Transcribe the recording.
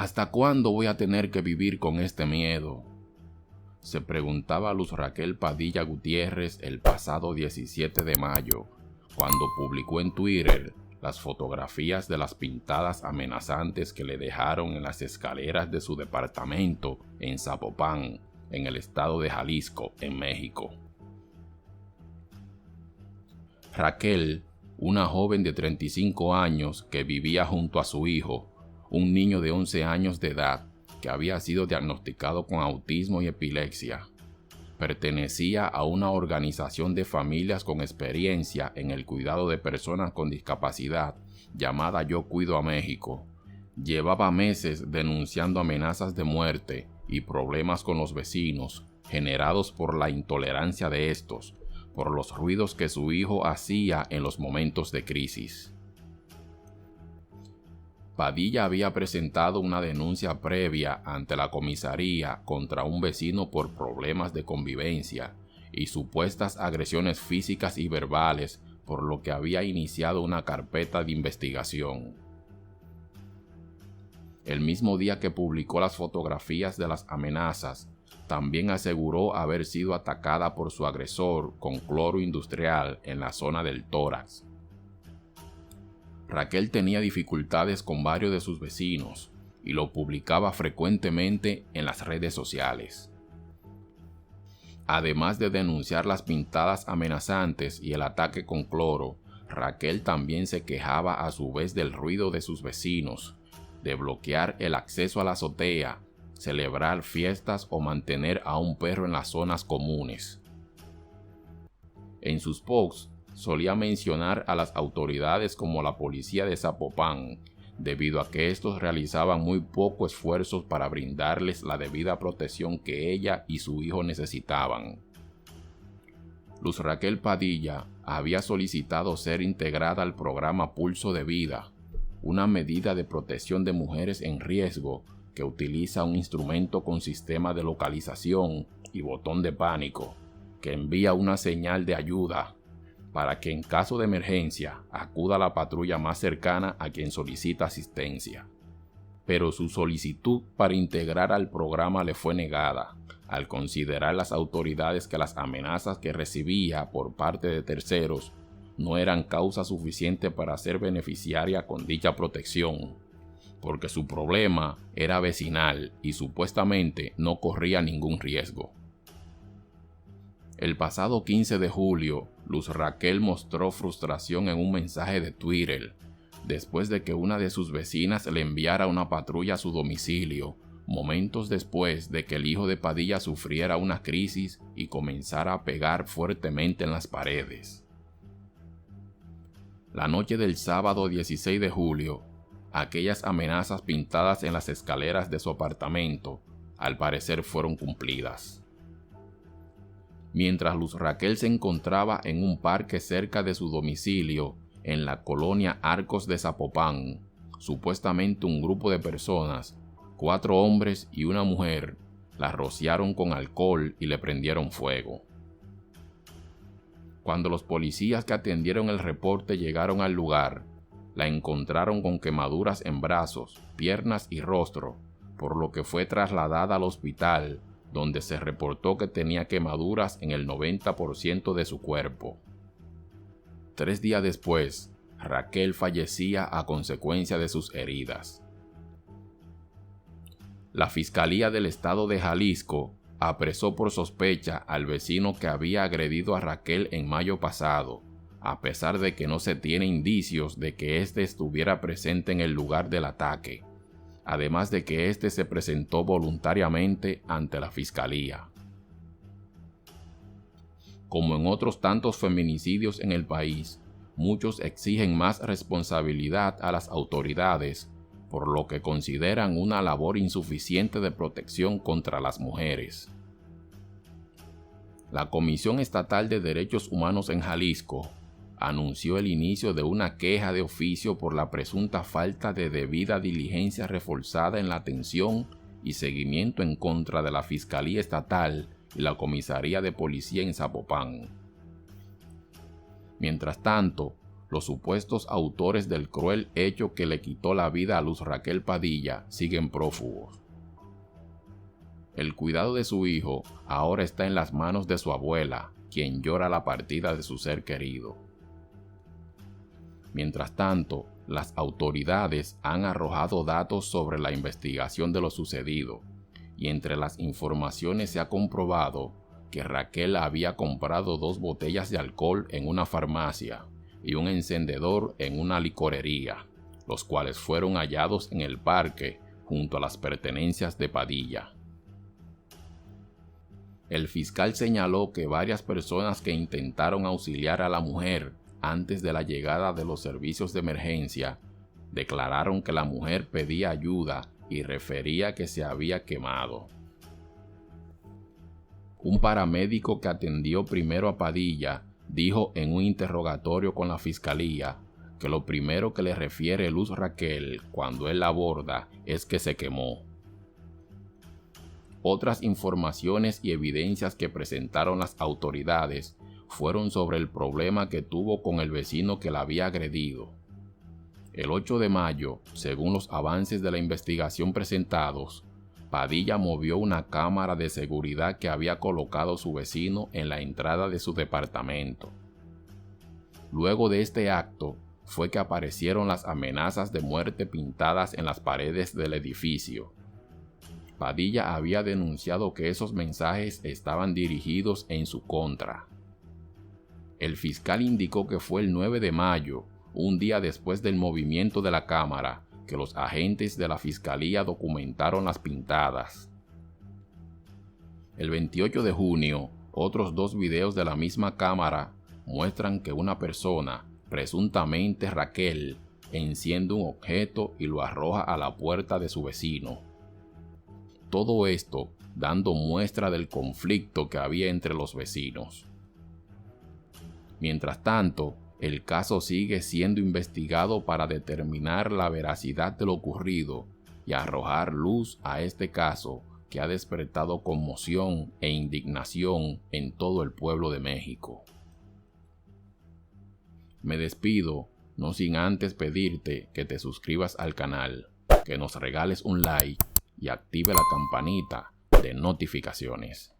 ¿Hasta cuándo voy a tener que vivir con este miedo?, se preguntaba Luz Raquel Padilla Gutiérrez el pasado 17 de mayo, cuando publicó en Twitter las fotografías de las pintadas amenazantes que le dejaron en las escaleras de su departamento en Zapopan, en el estado de Jalisco, en México. Raquel, una joven de 35 años que vivía junto a su hijo, un niño de 11 años de edad, que había sido diagnosticado con autismo y epilepsia, pertenecía a una organización de familias con experiencia en el cuidado de personas con discapacidad llamada Yo Cuido a México. Llevaba meses denunciando amenazas de muerte y problemas con los vecinos generados por la intolerancia de estos, por los ruidos que su hijo hacía en los momentos de crisis. Padilla había presentado una denuncia previa ante la comisaría contra un vecino por problemas de convivencia y supuestas agresiones físicas y verbales, por lo que había iniciado una carpeta de investigación. El mismo día que publicó las fotografías de las amenazas, también aseguró haber sido atacada por su agresor con cloro industrial en la zona del tórax. Raquel tenía dificultades con varios de sus vecinos y lo publicaba frecuentemente en las redes sociales. Además de denunciar las pintadas amenazantes y el ataque con cloro, Raquel también se quejaba a su vez del ruido de sus vecinos, de bloquear el acceso a la azotea, celebrar fiestas o mantener a un perro en las zonas comunes. En sus posts solía mencionar a las autoridades como la policía de Zapopan, debido a que estos realizaban muy poco esfuerzo para brindarles la debida protección que ella y su hijo necesitaban. Luz Raquel Padilla había solicitado ser integrada al programa Pulso de Vida, una medida de protección de mujeres en riesgo que utiliza un instrumento con sistema de localización y botón de pánico, que envía una señal de ayuda para que en caso de emergencia acuda a la patrulla más cercana a quien solicita asistencia. Pero su solicitud para integrar al programa le fue negada, al considerar las autoridades que las amenazas que recibía por parte de terceros no eran causa suficiente para ser beneficiaria con dicha protección, porque su problema era vecinal y supuestamente no corría ningún riesgo. El pasado 15 de julio, Luz Raquel mostró frustración en un mensaje de Twitter, después de que una de sus vecinas le enviara una patrulla a su domicilio, momentos después de que el hijo de Padilla sufriera una crisis y comenzara a pegar fuertemente en las paredes. La noche del sábado 16 de julio, aquellas amenazas pintadas en las escaleras de su apartamento, al parecer fueron cumplidas. Mientras Luz Raquel se encontraba en un parque cerca de su domicilio, en la colonia Arcos de Zapopan, supuestamente un grupo de personas, 4 hombres y una mujer, la rociaron con alcohol y le prendieron fuego. Cuando los policías que atendieron el reporte llegaron al lugar, la encontraron con quemaduras en brazos, piernas y rostro, por lo que fue trasladada al hospital, donde se reportó que tenía quemaduras en el 90% de su cuerpo. 3 días después, Raquel fallecía a consecuencia de sus heridas. La Fiscalía del Estado de Jalisco apresó por sospecha al vecino que había agredido a Raquel en mayo pasado, a pesar de que no se tiene indicios de que éste estuviera presente en el lugar del ataque, además de que éste se presentó voluntariamente ante la Fiscalía. Como en otros tantos feminicidios en el país, muchos exigen más responsabilidad a las autoridades, por lo que consideran una labor insuficiente de protección contra las mujeres. La Comisión Estatal de Derechos Humanos en Jalisco anunció el inicio de una queja de oficio por la presunta falta de debida diligencia reforzada en la atención y seguimiento en contra de la Fiscalía Estatal y la Comisaría de Policía en Zapopan. Mientras tanto, los supuestos autores del cruel hecho que le quitó la vida a Luz Raquel Padilla siguen prófugos. El cuidado de su hijo ahora está en las manos de su abuela, quien llora la partida de su ser querido. Mientras tanto, las autoridades han arrojado datos sobre la investigación de lo sucedido, y entre las informaciones se ha comprobado que Raquel había comprado 2 botellas de alcohol en una farmacia y un encendedor en una licorería, los cuales fueron hallados en el parque junto a las pertenencias de Padilla. El fiscal señaló que varias personas que intentaron auxiliar a la mujer antes de la llegada de los servicios de emergencia declararon que la mujer pedía ayuda y refería que se había quemado. Un paramédico que atendió primero a Padilla dijo en un interrogatorio con la fiscalía que lo primero que le refiere Luz Raquel cuando él la aborda es que se quemó. Otras informaciones y evidencias que presentaron las autoridades fueron sobre el problema que tuvo con el vecino que la había agredido. El 8 de mayo, según los avances de la investigación presentados, Padilla movió una cámara de seguridad que había colocado su vecino en la entrada de su departamento. Luego de este acto, fue que aparecieron las amenazas de muerte pintadas en las paredes del edificio. Padilla había denunciado que esos mensajes estaban dirigidos en su contra. El fiscal indicó que fue el 9 de mayo, un día después del movimiento de la cámara, que los agentes de la fiscalía documentaron las pintadas. El 28 de junio, otros 2 videos de la misma cámara muestran que una persona, presuntamente Raquel, enciende un objeto y lo arroja a la puerta de su vecino. Todo esto dando muestra del conflicto que había entre los vecinos. Mientras tanto, el caso sigue siendo investigado para determinar la veracidad de lo ocurrido y arrojar luz a este caso que ha despertado conmoción e indignación en todo el pueblo de México. Me despido, no sin antes pedirte que te suscribas al canal, que nos regales un like y active la campanita de notificaciones.